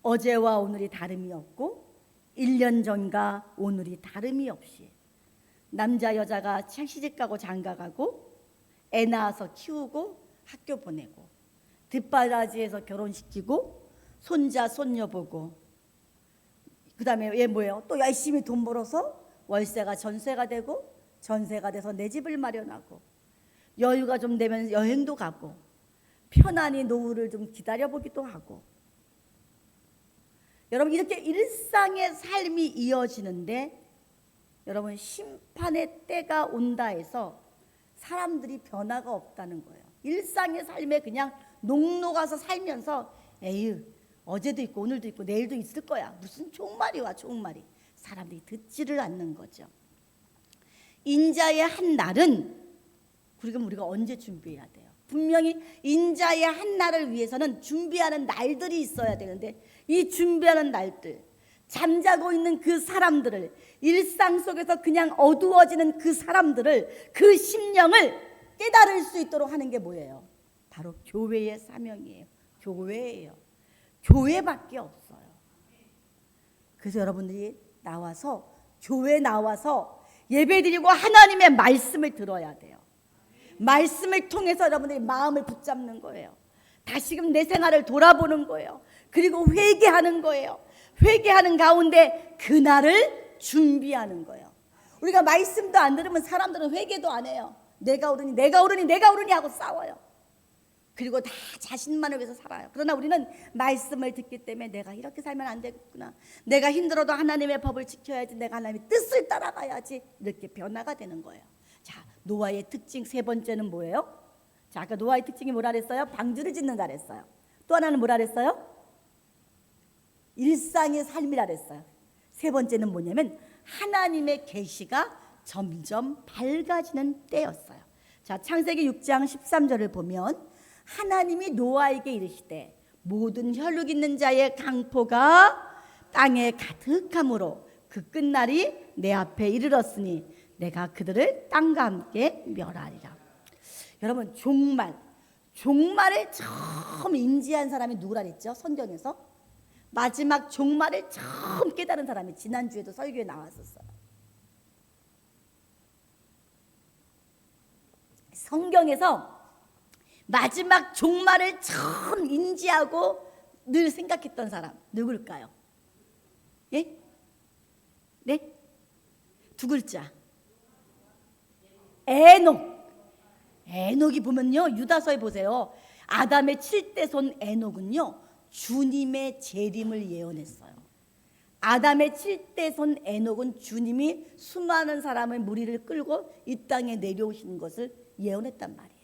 어제와 오늘이 다름이 없고 1년 전과 오늘이 다름이 없이 남자 여자가 시집가고 장가가고 애 낳아서 키우고 학교 보내고 뒷바라지에서 결혼시키고 손자 손녀 보고 그 다음에 얘 뭐예요? 또 열심히 돈 벌어서 월세가 전세가 되고 전세가 돼서 내 집을 마련하고 여유가 좀 되면 여행도 가고 편안히 노후를 좀 기다려보기도 하고 여러분 이렇게 일상의 삶이 이어지는데 여러분 심판의 때가 온다 해서 사람들이 변화가 없다는 거예요. 일상의 삶에 그냥 녹록가서 살면서 에휴 어제도 있고 오늘도 있고 내일도 있을 거야. 무슨 종말이 와 종말이. 사람들이 듣지를 않는 거죠. 인자의 한 날은 그럼 우리가 언제 준비해야 돼요? 분명히 인자의 한 날을 위해서는 준비하는 날들이 있어야 되는데 이 준비하는 날들 잠자고 있는 그 사람들을 일상 속에서 그냥 어두워지는 그 사람들을 그 심령을 깨달을 수 있도록 하는 게 뭐예요? 바로 교회의 사명이에요. 교회예요. 교회밖에 없어요. 그래서 여러분들이 나와서 교회에 나와서 예배드리고 하나님의 말씀을 들어야 돼요. 말씀을 통해서 여러분들이 마음을 붙잡는 거예요. 다시금 내 생활을 돌아보는 거예요. 그리고 회개하는 거예요. 회개하는 가운데 그날을 준비하는 거예요. 우리가 말씀도 안 들으면 사람들은 회개도 안 해요. 내가 옳으니 내가 옳으니 내가 옳으니 하고 싸워요. 그리고 다 자신만을 위해서 살아요. 그러나 우리는 말씀을 듣기 때문에 내가 이렇게 살면 안 되겠구나. 내가 힘들어도 하나님의 법을 지켜야지. 내가 하나님의 뜻을 따라가야지. 이렇게 변화가 되는 거예요. 자, 노아의 특징 세 번째는 뭐예요? 자, 아까 노아의 특징이 뭐라 그랬어요? 방주를 짓는다 그랬어요. 또 하나는 뭐라 그랬어요? 일상의 삶이라 그랬어요. 세 번째는 뭐냐면 하나님의 계시가 점점 밝아지는 때였어요. 자, 창세기 6장 13절을 보면 하나님이 노아에게 이르시되 모든 혈육 있는 자의 강포가 땅에 가득함으로 그 끝날이 내 앞에 이르렀으니 내가 그들을 땅과 함께 멸하리라. 여러분, 종말을 처음 인지한 사람이 누구라 그랬죠? 성경에서 마지막 종말을 처음 깨달은 사람이 지난주에도 설교에 나왔었어요. 성경에서 마지막 종말을 처음 인지하고 늘 생각했던 사람 누굴까요? 예? 네? 두 글자. 에녹이 보면요, 유다서에 보세요. 아담의 7대 손 에녹은요 주님의 재림을 예언했어요. 아담의 7대 손 에녹은 주님이 수많은 사람의 무리를 끌고 이 땅에 내려오시는 것을 예언했단 말이에요.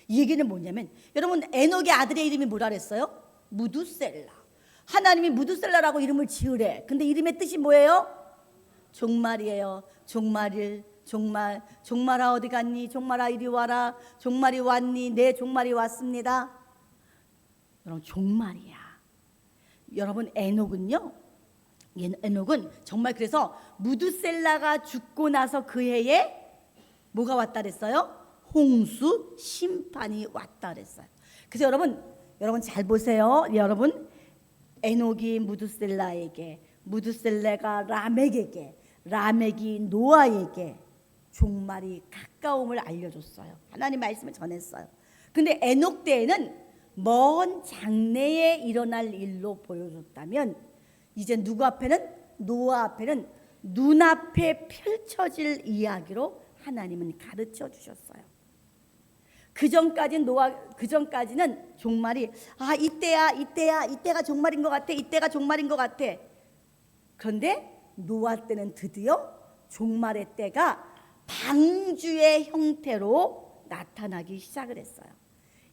이 얘기는 뭐냐면, 여러분, 에녹의 아들의 이름이 뭐라 그랬어요? 무두셀라. 하나님이 무두셀라라고 이름을 지으래. 근데 이름의 뜻이 뭐예요? 종말이에요. 종말아 어디 갔니? 종말아 이리 와라. 종말이 왔니? 네, 종말이 왔습니다. 여러분, 종말이야. 여러분, 에녹은 정말, 그래서 무두셀라가 죽고 나서 그 해에 뭐가 왔다 그랬어요? 홍수 심판이 왔다 그랬어요. 그래서 여러분 잘 보세요. 여러분, 에녹이 무두셀라에게, 무두셀라가 라멕에게, 라멕이 노아에게 종말이 가까움을 알려줬어요. 하나님 말씀을 전했어요. 근데 에녹 때에는 먼 장래에 일어날 일로 보여줬다면, 이제 누구 앞에는? 노아 앞에는 눈앞에 펼쳐질 이야기로 하나님은 가르쳐 주셨어요. 그 전까지는 종말이 이때가 종말인 것 같아. 이때가 종말인 것 같아. 그런데 노아 때는 드디어 종말의 때가 방주의 형태로 나타나기 시작을 했어요.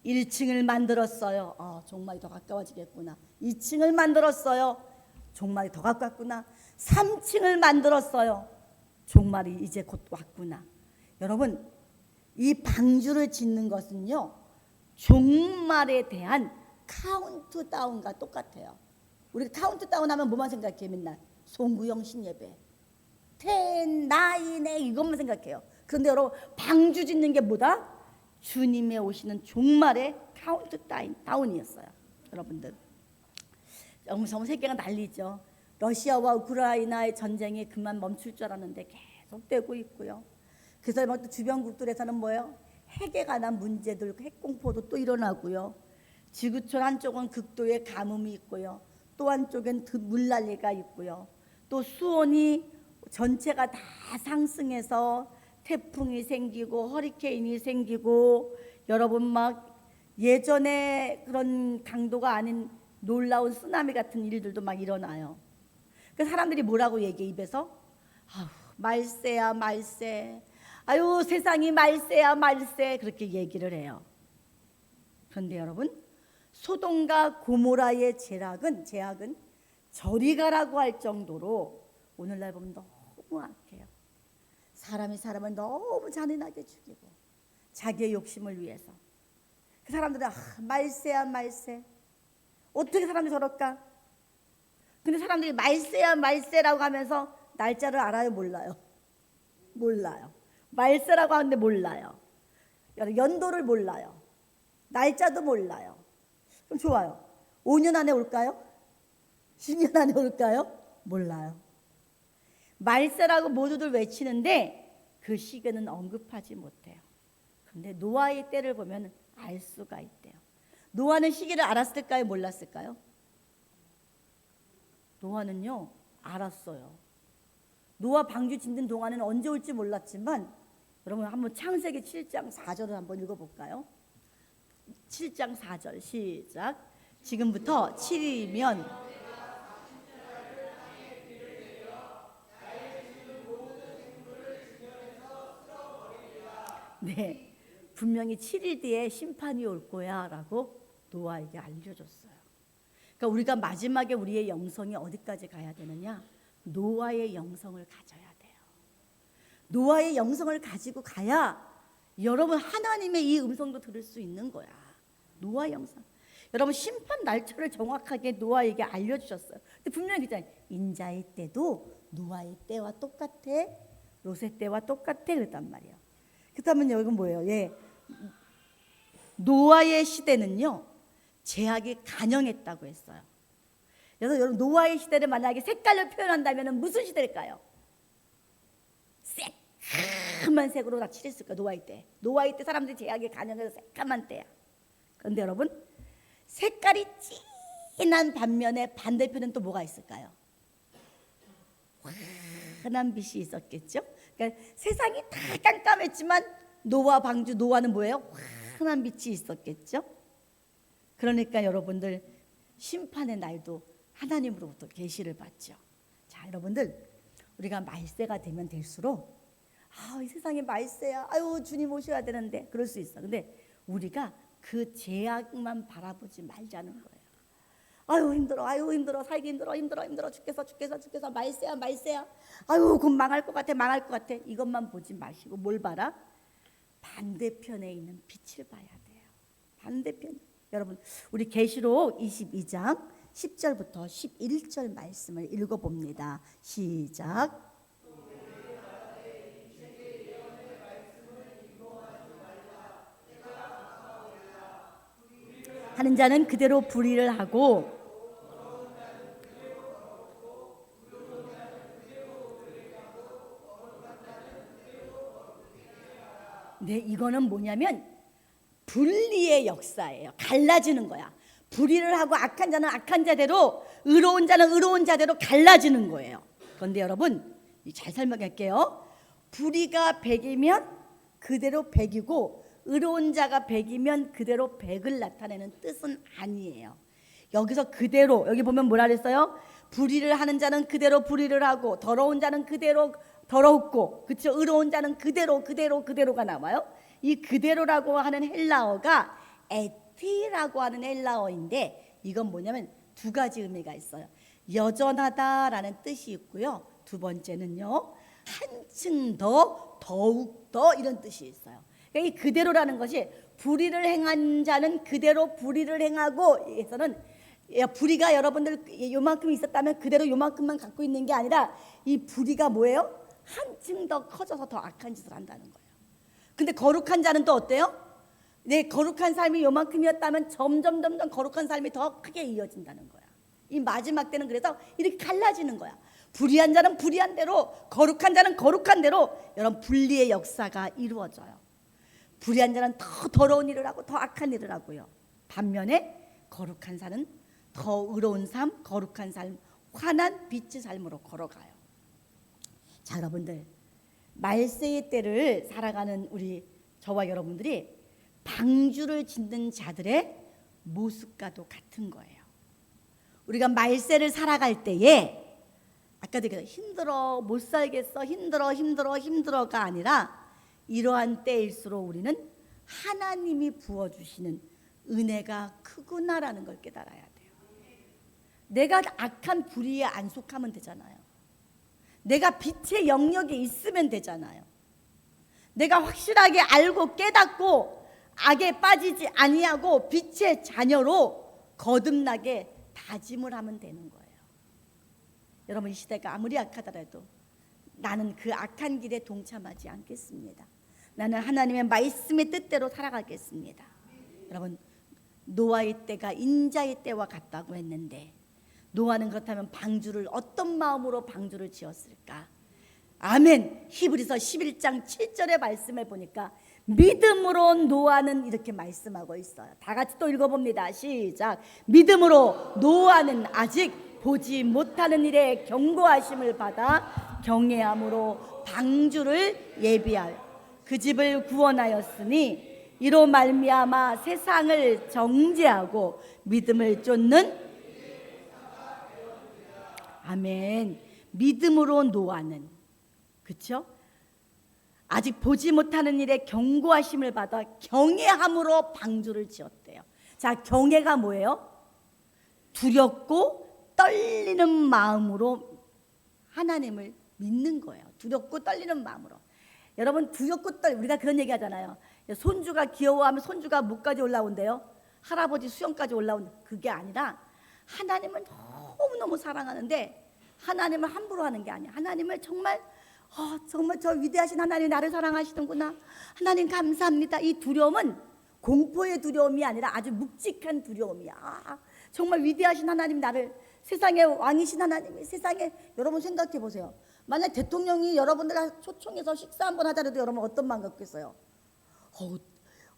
1층을 만들었어요. 종말이 더 가까워지겠구나. 2층을 만들었어요. 종말이 더 가깝구나. 3층을 만들었어요. 종말이 이제 곧 왔구나. 여러분, 이 방주를 짓는 것은요, 종말에 대한 카운트다운과 똑같아요. 우리가 카운트다운 하면 뭐만 생각해요? 맨날 송구영 신예배, 10, 9, 8 이것만 생각해요. 그런데 여러분, 방주 짓는 게 뭐다? 주님의 오시는 종말의 카운트다운이었어요. 여러분들, 전 세계가 난리죠. 러시아와 우크라이나의 전쟁이 그만 멈출 줄 알았는데 계속되고 있고요. 그래서 또 주변국들에서는 뭐예요? 핵에 관한 문제들, 핵공포도 또 일어나고요. 지구촌 한쪽은 극도의 가뭄이 있고요. 또 한쪽엔 물난리가 있고요. 또 수온이 전체가 다 상승해서 태풍이 생기고 허리케인이 생기고, 여러분, 막 예전에 그런 강도가 아닌 놀라운 쓰나미 같은 일들도 막 일어나요. 그 사람들이 뭐라고 얘기해? 입에서 말세야 말세, 아유 세상이 말세야 말세, 그렇게 얘기를 해요. 그런데 여러분, 소돔과 고모라의 제약은 저리 가라고 할 정도로 오늘날 보면 너무 악해요. 사람이 사람을 너무 잔인하게 죽이고 자기의 욕심을 위해서. 그 사람들은 말세야 말세. 어떻게 사람들이 저럴까? 근데 사람들이 말세야 말세라고 하면서 날짜를 알아요? 몰라요? 몰라요. 말세라고 하는데 몰라요. 연도를 몰라요. 날짜도 몰라요. 그럼 좋아요. 5년 안에 올까요? 10년 안에 올까요? 몰라요. 말세라고 모두들 외치는데 그 시기는 언급하지 못해요. 그런데 노아의 때를 보면 알 수가 있대요. 노아는 시기를 알았을까요? 몰랐을까요? 노아는요, 알았어요. 노아 방주 짓는 동안은 언제 올지 몰랐지만, 여러분 한번 창세기 7장 4절을 한번 읽어볼까요? 7장 4절 시작. 지금부터 7일이면 네, 분명히 7일 뒤에 심판이 올 거야 라고 노아에게 알려줬어요. 그러니까 우리가 마지막에 우리의 영성이 어디까지 가야 되느냐? 노아의 영성을 가져야 돼요. 노아의 영성을 가지고 가야 여러분 하나님의 이 음성도 들을 수 있는 거야. 노아 형상. 여러분 심판 날짜를 정확하게 노아에게 알려주셨어요. 근데 분명히 그잖아요. 인자의 때도 노아의 때와 똑같아, 롯의 때와 똑같아 그랬단 말이에요. 그렇다면요, 이건 뭐예요? 예, 노아의 시대는요 제약이 간영했다고 했어요. 그래서 여러분 노아의 시대를 만약에 색깔로 표현한다면 무슨 시대일까요? 새까만 색으로 다 칠했을까? 노아의 때. 노아의 때 사람들이 제약에 간영해서 새까만 때야. 그런데 여러분 색깔이 진한 반면에 반대편은 또 뭐가 있을까요? 환한 빛이 있었겠죠. 그러니까 세상이 다 깜깜했지만 노아 방주 노아는 뭐예요? 환한 빛이 있었겠죠. 그러니까 여러분들 심판의 날도 하나님으로부터 계시를 받죠. 자, 여러분들 우리가 말세가 되면 될수록 이 세상이 말세야. 아유 주님 오셔야 되는데 그럴 수 있어. 근데 우리가 그 제약만 바라보지 말자는 거예요. 아유 힘들어 살기 힘들어 죽겠어 말세야 아유 곧 망할 것 같아 이것만 보지 마시고 뭘 봐라? 반대편에 있는 빛을 봐야 돼요. 반대편. 여러분 우리 계시록 22장 10절부터 11절 말씀을 읽어봅니다. 시작. 하는 자는 그대로 불의를 하고 네, 이거는 뭐냐면 분리의 역사예요. 갈라지는 거야. 불의를 하고 악한 자는 악한 자대로, 의로운 자는 의로운 자대로 갈라지는 거예요. 그런데 여러분 잘 설명할게요. 불의가 100이면 그대로 100이고 의로운 자가 100이면 그대로 100을 나타내는 뜻은 아니에요. 여기서 그대로, 여기 보면 뭐라 그랬어요? 불의를 하는 자는 그대로 불의를 하고 더러운 자는 그대로 더럽고, 그렇죠? 의로운 자는 그대로가 나와요. 이 그대로라고 하는 헬라어가 에티라고 하는 헬라어인데 이건 뭐냐면 두 가지 의미가 있어요. 여전하다라는 뜻이 있고요. 두 번째는요, 한층 더, 더욱 더 이런 뜻이 있어요. 그러니까 이 그대로라는 것이 불의를 행한 자는 그대로 불의를 행하고 해서는 불의가 여러분들 요만큼 있었다면 그대로 요만큼만 갖고 있는 게 아니라 이 불의가 뭐예요? 한층 더 커져서 더 악한 짓을 한다는 거예요. 근데 거룩한 자는 또 어때요? 네, 거룩한 삶이 요만큼이었다면 점점 거룩한 삶이 더 크게 이어진다는 거야. 이 마지막 때는 그래서 이렇게 갈라지는 거야. 불의한 자는 불의한 대로, 거룩한 자는 거룩한 대로 여러분 분리의 역사가 이루어져요. 불의한 자는 더 더러운 일을 하고 더 악한 일을 하고요. 반면에 거룩한 자는 더 의로운 삶, 거룩한 삶, 환한 빛의 삶으로 걸어가요. 자, 여러분들 말세의 때를 살아가는 우리 저와 여러분들이 방주를 짓는 자들의 모습과도 같은 거예요. 우리가 말세를 살아갈 때에 아까도 힘들어 못 살겠어 힘들어가 아니라 이러한 때일수록 우리는 하나님이 부어주시는 은혜가 크구나라는 걸 깨달아야 돼요. 내가 악한 불의에 안 속하면 되잖아요. 내가 빛의 영역에 있으면 되잖아요. 내가 확실하게 알고 깨닫고 악에 빠지지 아니하고 빛의 자녀로 거듭나게 다짐을 하면 되는 거예요. 여러분 이 시대가 아무리 악하더라도 나는 그 악한 길에 동참하지 않겠습니다. 나는 하나님의 말씀의 뜻대로 살아가겠습니다. 여러분 노아의 때가 인자의 때와 같다고 했는데 노아는 그렇다면 방주를 어떤 마음으로 방주를 지었을까? 아멘. 히브리서 11장 7절의 말씀을 보니까 믿음으로 노아는 이렇게 말씀하고 있어요. 다 같이 또 읽어봅니다. 시작. 믿음으로 노아는 아직 보지 못하는 일에 경고하심을 받아 경외함으로 방주를 예비하여 그 집을 구원하였으니 이로 말미암아 세상을 정죄하고 믿음을 쫓는 아멘. 믿음으로 노아는 그렇죠? 아직 보지 못하는 일에 경고하심을 받아 경외함으로 방주를 지었대요. 자, 경외가 뭐예요? 두렵고 떨리는 마음으로 하나님을 믿는 거예요. 두렵고 떨리는 마음으로. 여러분 두렵고 우리가 그런 얘기 하잖아요. 손주가 귀여워하면 손주가 목까지 올라온대요. 할아버지 수영까지 올라온 그게 아니라 하나님을 너무너무 사랑하는데 하나님을 함부로 하는 게 아니야. 하나님을 정말 정말 저 위대하신 하나님 나를 사랑하시는구나. 하나님 감사합니다. 이 두려움은 공포의 두려움이 아니라 아주 묵직한 두려움이야. 정말 위대하신 하나님 나를 세상의 왕이신 하나님이 세상에 여러분 생각해 보세요. 만약 대통령이 여러분들 초청해서 식사 한번 하자라도 여러분 어떤 마음 갖겠어요?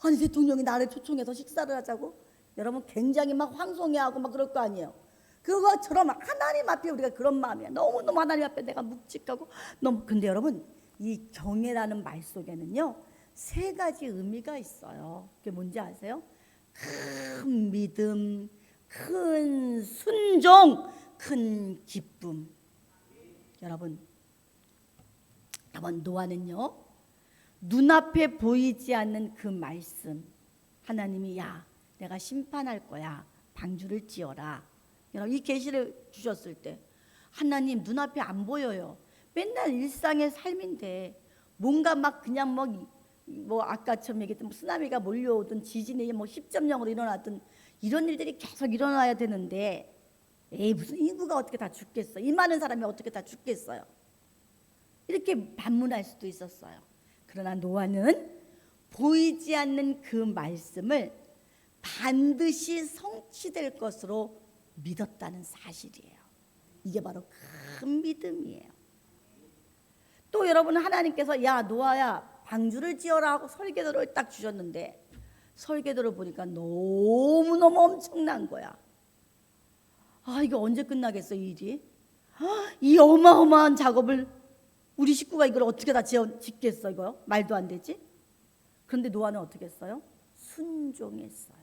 아니 대통령이 나를 초청해서 식사를 하자고? 여러분 굉장히 막 황송해하고 막 그럴 거 아니에요. 그것처럼 하나님 앞에 우리가 그런 마음이야. 너무너무 하나님 앞에 내가 묵직하고 너무. 근데 여러분 이 경외라는 말 속에는요 3가지 의미가 있어요. 그게 뭔지 아세요? 큰 믿음, 큰 순종, 큰 기쁨. 여러분 노아는요 눈앞에 보이지 않는 그 말씀, 하나님이 야 내가 심판할 거야 방주를 지어라. 여러분 이 계시를 주셨을 때 하나님 눈앞에 안 보여요. 맨날 일상의 삶인데 뭔가 막 그냥 뭐 아까처럼 얘기했던 쓰나미가 몰려오든 지진이 뭐 10.0으로 일어났든 이런 일들이 계속 일어나야 되는데 무슨 인구가 어떻게 다 죽겠어? 이 많은 사람이 어떻게 다 죽겠어요? 이렇게 반문할 수도 있었어요. 그러나 노아는 보이지 않는 그 말씀을 반드시 성취될 것으로 믿었다는 사실이에요. 이게 바로 큰 믿음이에요. 또 여러분 하나님께서 야 노아야 방주를 지어라 하고 설계도를 딱 주셨는데 설계도를 보니까 너무너무 엄청난 거야. 이게 언제 끝나겠어 이 일이? 이 어마어마한 작업을 우리 식구가 이걸 어떻게 다 짓겠어 이거요? 말도 안 되지? 그런데 노아는 어떻게 했어요? 순종했어요.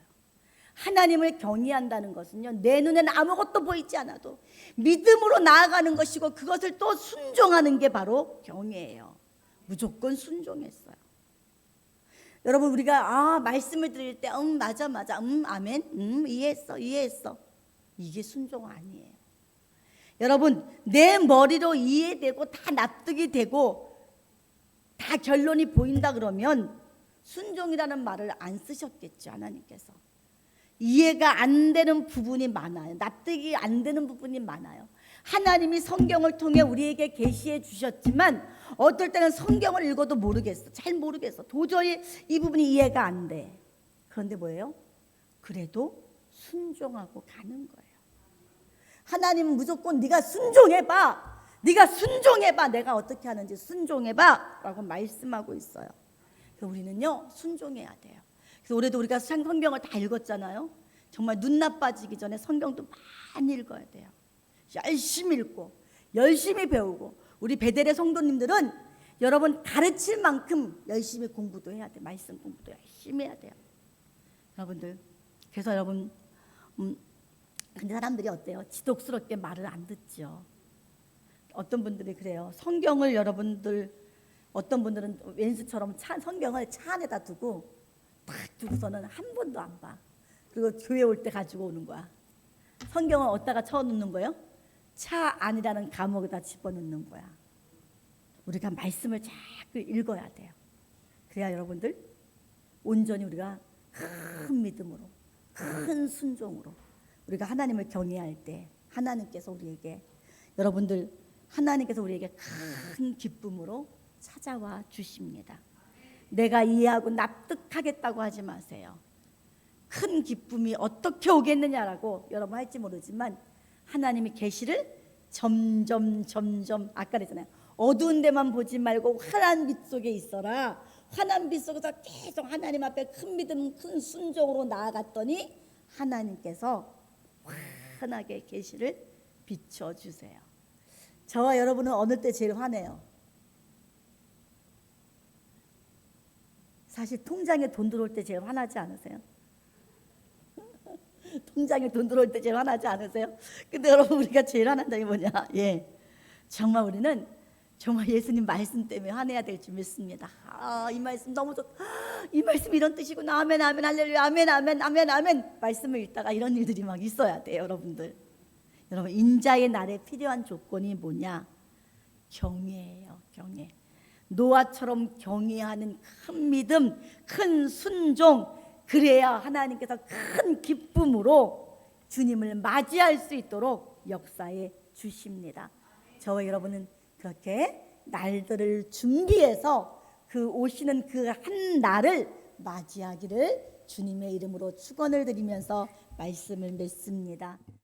하나님을 경외한다는 것은요 내 눈에는 아무것도 보이지 않아도 믿음으로 나아가는 것이고 그것을 또 순종하는 게 바로 경외예요. 무조건 순종했어요. 여러분 우리가 말씀을 들을 때 맞아 아멘 이해했어 이게 순종 아니에요. 여러분 내 머리로 이해되고 다 납득이 되고 다 결론이 보인다 그러면 순종이라는 말을 안 쓰셨겠죠. 하나님께서 이해가 안 되는 부분이 많아요. 납득이 안 되는 부분이 많아요. 하나님이 성경을 통해 우리에게 계시해 주셨지만 어떨 때는 성경을 읽어도 모르겠어. 잘 모르겠어. 도저히 이 부분이 이해가 안 돼. 그런데 뭐예요? 그래도 순종하고 가는 거예요. 하나님은 무조건 네가 순종해봐. 내가 어떻게 하는지 순종해봐 라고 말씀하고 있어요. 그래서 우리는요 순종해야 돼요. 그래서 올해도 우리가 성경을 다 읽었잖아요. 정말 눈 나빠지기 전에 성경도 많이 읽어야 돼요. 열심히 읽고 열심히 배우고 우리 베델의 성도님들은 여러분 가르칠 만큼 열심히 공부도 해야 돼. 말씀 공부도 열심히 해야 돼요. 여러분들 그래서 여러분 근데 사람들이 어때요? 지독스럽게 말을 안 듣죠. 어떤 분들이 그래요. 성경을 여러분들 어떤 분들은 왼수처럼 성경을 차 안에다 두고 딱 두고서는 한 번도 안 봐. 그리고 교회 올 때 가지고 오는 거야. 성경을 어디다가 쳐놓는 거예요? 차 안이라는 감옥에다 집어넣는 거야. 우리가 말씀을 자꾸 읽어야 돼요. 그래야 여러분들 온전히 우리가 큰 믿음으로 큰 순종으로 우리가 하나님을 경외할 때 하나님께서 우리에게 큰 기쁨으로 찾아와 주십니다. 내가 이해하고 납득하겠다고 하지 마세요. 큰 기쁨이 어떻게 오겠느냐라고 여러분 할지 모르지만 하나님이 계시를 점점 아까 그랬잖아요. 어두운 데만 보지 말고 환한 빛 속에 있어라. 환한 빛 속에서 계속 하나님 앞에 큰 믿음 큰 순종으로 나아갔더니 하나님께서 환하게 계시를 비춰주세요. 저와 여러분은 어느 때 제일 화내요? 사실 통장에 돈 들어올 때 제일 화나지 않으세요? 통장에 돈 들어올 때 제일 화나지 않으세요? 근데 여러분 우리가 제일 화난다 게 뭐냐? 정말 우리는 정말 예수님 말씀 때문에 화내야 될 줄 믿습니다. 이 말씀 너무 좋다. 이 말씀 이런 뜻이구나. 아멘 할렐루야 아멘. 말씀을 읽다가 이런 일들이 막 있어야 돼요. 여러분 인자의 날에 필요한 조건이 뭐냐? 경외예요. 경외. 노아처럼 경외하는 큰 믿음, 큰 순종, 그래야 하나님께서 큰 기쁨으로 주님을 맞이할 수 있도록 역사해 주십니다. 저와 여러분은 그렇게 날들을 준비해서 그 오시는 그 한 날을 맞이하기를 주님의 이름으로 축원을 드리면서 말씀을 맺습니다.